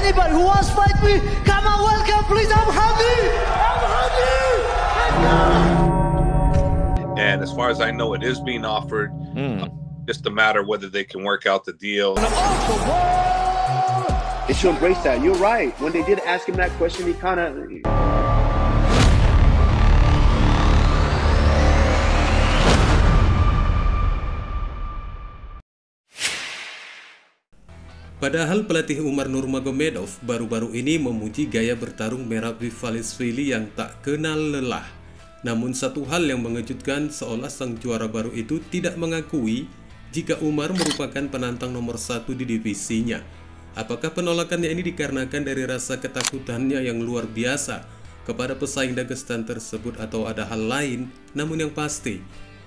Anybody who wants to fight me, come on, welcome, please. I'm hungry. I'm hungry. Let's go. And as far as I know, it is being offered. Just a matter of whether they can work out the deal. They should embrace that. You're right. When they did ask him that question, he kind of... Padahal pelatih Umar Nurmagomedov baru-baru ini memuji gaya bertarung Merab Dvalishvili yang tak kenal lelah. Namun satu hal yang mengejutkan, seolah sang juara baru itu tidak mengakui jika Umar merupakan penantang nomor 1 di divisinya. Apakah penolakannya ini dikarenakan dari rasa ketakutannya yang luar biasa kepada pesaing Dagestan tersebut atau ada hal lain? Namun yang pasti,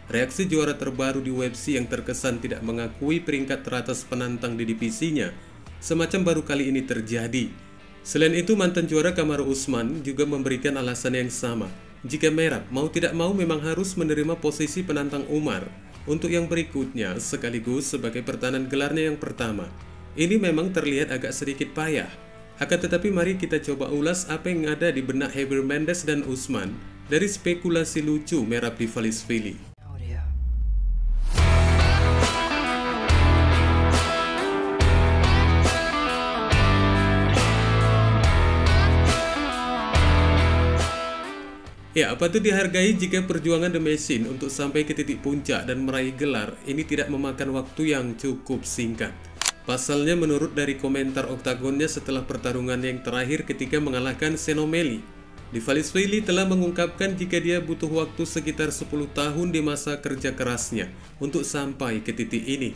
reaksi juara terbaru di UFC yang terkesan tidak mengakui peringkat teratas penantang di divisinya semacam baru kali ini terjadi. Selain itu, mantan juara Kamaru Usman juga memberikan alasan yang sama. Jika Merab mau tidak mau memang harus menerima posisi penantang Umar untuk yang berikutnya sekaligus sebagai pertahanan gelarnya yang pertama. Ini memang terlihat agak sedikit payah. Akan tetapi mari kita coba ulas apa yang ada di benak Javier Mendez dan Usman dari spekulasi lucu Merab Dvalishvili. Ya, patut dihargai jika perjuangan The Machine untuk sampai ke titik puncak dan meraih gelar ini tidak memakan waktu yang cukup singkat. Pasalnya menurut dari komentar oktagonnya setelah pertarungan yang terakhir ketika mengalahkan Sean O'Malley, Dvalishvili telah mengungkapkan jika dia butuh waktu sekitar 10 tahun di masa kerja kerasnya untuk sampai ke titik ini.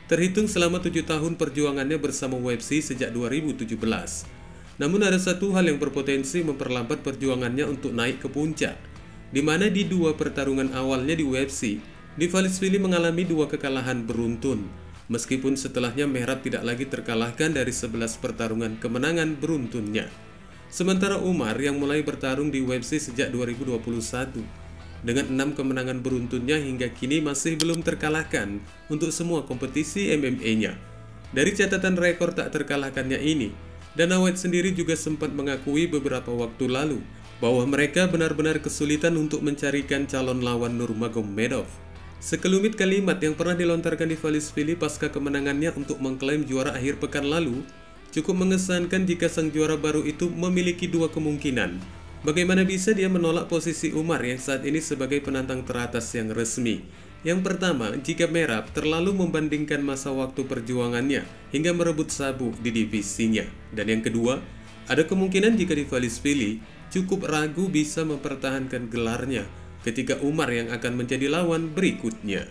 Terhitung selama 7 tahun perjuangannya bersama UFC sejak 2017. Namun ada satu hal yang berpotensi memperlambat perjuangannya untuk naik ke puncak, di mana di 2 pertarungan awalnya di UFC, Dvalishvili mengalami 2 kekalahan beruntun, meskipun setelahnya Merab tidak lagi terkalahkan dari 11 pertarungan kemenangan beruntunnya. Sementara Umar yang mulai bertarung di UFC sejak 2021, dengan 6 kemenangan beruntunnya hingga kini masih belum terkalahkan untuk semua kompetisi MMA-nya. Dari catatan rekor tak terkalahkannya ini, Dana White sendiri juga sempat mengakui beberapa waktu lalu bahwa mereka benar-benar kesulitan untuk mencarikan calon lawan Nurmagomedov. Sekelumit kalimat yang pernah dilontarkan Dvalishvili pasca kemenangannya untuk mengklaim juara akhir pekan lalu cukup mengesankan jika sang juara baru itu memiliki 2 kemungkinan. Bagaimana bisa dia menolak posisi Umar yang saat ini sebagai penantang teratas yang resmi? Yang pertama, jika Merab terlalu membandingkan masa waktu perjuangannya hingga merebut sabuk di divisinya. Dan yang kedua, ada kemungkinan jika Dvalishvili cukup ragu bisa mempertahankan gelarnya ketika Umar yang akan menjadi lawan berikutnya.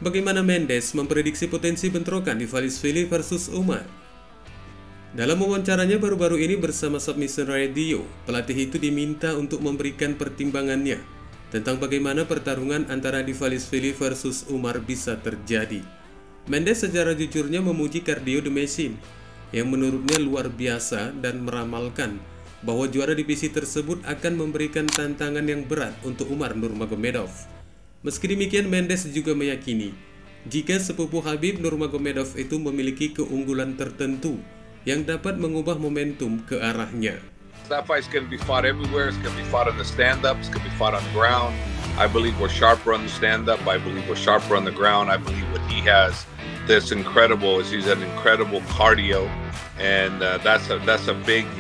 Bagaimana Mendez memprediksi potensi bentrokan Dvalishvili versus Umar? Dalam wawancaranya baru-baru ini bersama Submission Radio, pelatih itu diminta untuk memberikan pertimbangannya tentang bagaimana pertarungan antara Dvalishvili versus Umar bisa terjadi. Mendez secara jujurnya memuji kardio The Machine, yang menurutnya luar biasa dan meramalkan bahwa juara divisi tersebut akan memberikan tantangan yang berat untuk Umar Nurmagomedov. Meski demikian, Mendez juga meyakini jika sepupu Khabib Nurmagomedov itu memiliki keunggulan tertentu yang dapat mengubah momentum ke arahnya. That fight's going to be fought everywhere. It's going to be fought on the stand-up. It's going to be fought on the ground. I believe we're sharper on the stand-up. I believe we're sharper on the ground. I believe what he has that's incredible is he's an incredible cardio, and that's a big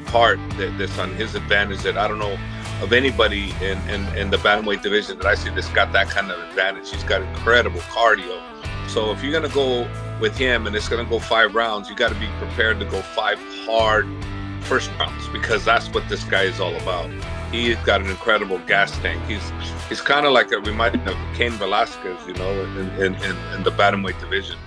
part that's on his advantage that I don't know of anybody in the bantamweight division that I see that's got that kind of advantage. He's got incredible cardio. So if you're going to go with him and it's going to go 5 rounds, you got to be prepared to go 5 hard first rounds, because that's what this guy is all about. He's got an incredible gas tank. He's kind of like reminding of Cain Velasquez, you know, in the bantamweight division.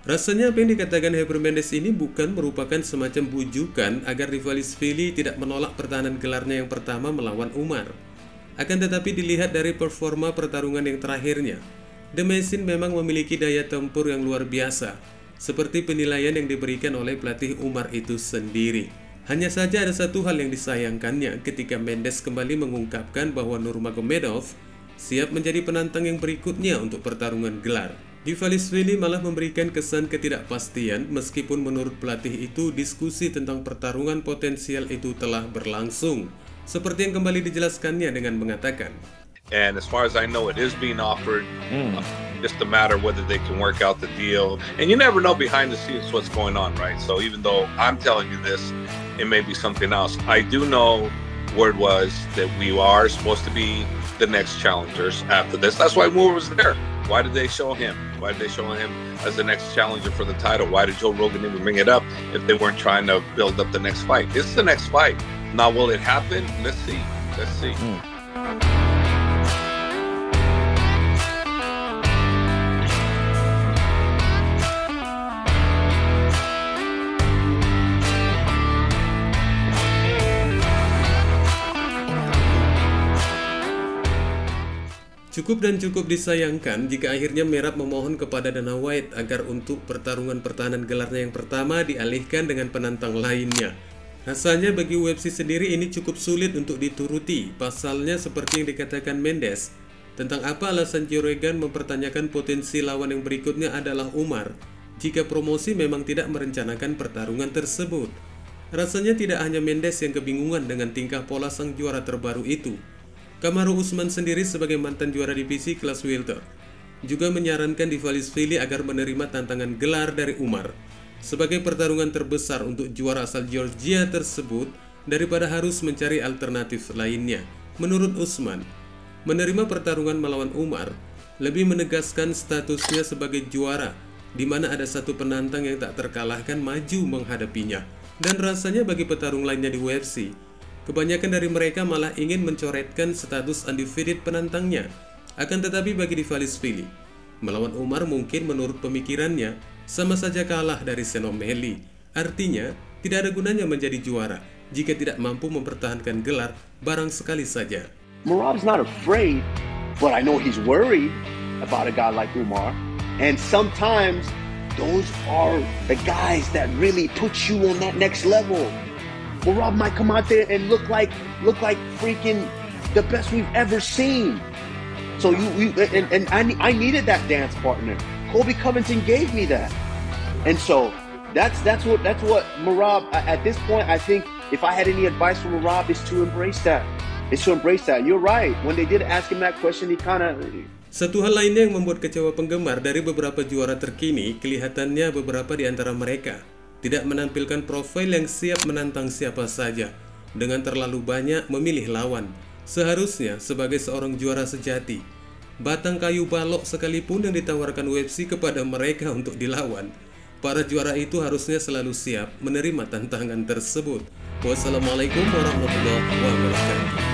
Rasanya apa yang dikatakan Javier Mendez ini bukan merupakan semacam bujukan agar Dvalishvili tidak menolak pertahanan gelarnya yang pertama melawan Umar. Akan tetapi dilihat dari performa pertarungan yang terakhirnya, The Machine memang memiliki daya tempur yang luar biasa, seperti penilaian yang diberikan oleh pelatih Umar itu sendiri. Hanya saja ada satu hal yang disayangkannya ketika Mendez kembali mengungkapkan bahwa Nurmagomedov siap menjadi penantang yang berikutnya untuk pertarungan gelar. Dvalishvili malah memberikan kesan ketidakpastian meskipun menurut pelatih itu diskusi tentang pertarungan potensial itu telah berlangsung. Seperti yang kembali dijelaskannya dengan mengatakan, And as far as I know, it is being offered. Just a matter whether they can work out the deal. And you never know behind the scenes what's going on, right? So even though I'm telling you this, it may be something else. I do know word was that we are supposed to be the next challengers after this. That's why Moore was there. Why did they show him? Why did they show him as the next challenger for the title? Why did Joe Rogan even bring it up if they weren't trying to build up the next fight? It's the next fight. Now, will it happen? Let's see. Let's see. Cukup dan cukup disayangkan jika akhirnya Merab memohon kepada Dana White agar untuk pertarungan pertahanan gelarnya yang pertama dialihkan dengan penantang lainnya. Rasanya bagi UFC sendiri ini cukup sulit untuk dituruti, pasalnya seperti yang dikatakan Mendes, tentang apa alasan Joe Rogan mempertanyakan potensi lawan yang berikutnya adalah Umar, jika promosi memang tidak merencanakan pertarungan tersebut. Rasanya tidak hanya Mendes yang kebingungan dengan tingkah pola sang juara terbaru itu. Kamaru Usman sendiri sebagai mantan juara divisi kelas welter juga menyarankan Dvalishvili agar menerima tantangan gelar dari Umar sebagai pertarungan terbesar untuk juara asal Georgia tersebut daripada harus mencari alternatif lainnya. Menurut Usman, menerima pertarungan melawan Umar lebih menegaskan statusnya sebagai juara, di mana ada satu penantang yang tak terkalahkan maju menghadapinya. Dan rasanya bagi petarung lainnya di UFC, kebanyakan dari mereka malah ingin mencoretkan status undefeated penantangnya. Akan tetapi bagi Dvalishvili, melawan Umar mungkin menurut pemikirannya sama saja kalah dari Sean O'Malley. Artinya, tidak ada gunanya menjadi juara jika tidak mampu mempertahankan gelar barang sekali saja. Merab's not afraid, but I know he's worried about a guy like Umar. And sometimes those are the guys that really put you on that next level. Merab might come out there and look like freaking the best we've ever seen. So I needed that dance partner. Colby Covington gave me that, and so that's what Merab at this point. I think if I had any advice from Merab, is to embrace that. You're right. When they did ask him that question, he kind of. Satu hal lainnya yang membuat kecewa penggemar dari beberapa juara terkini, kelihatannya beberapa di antara mereka tidak menampilkan profil yang siap menantang siapa saja dengan terlalu banyak memilih lawan. Seharusnya sebagai seorang juara sejati, batang kayu balok sekalipun yang ditawarkan UFC kepada mereka untuk dilawan, para juara itu harusnya selalu siap menerima tantangan tersebut. Wassalamualaikum warahmatullahi wabarakatuh.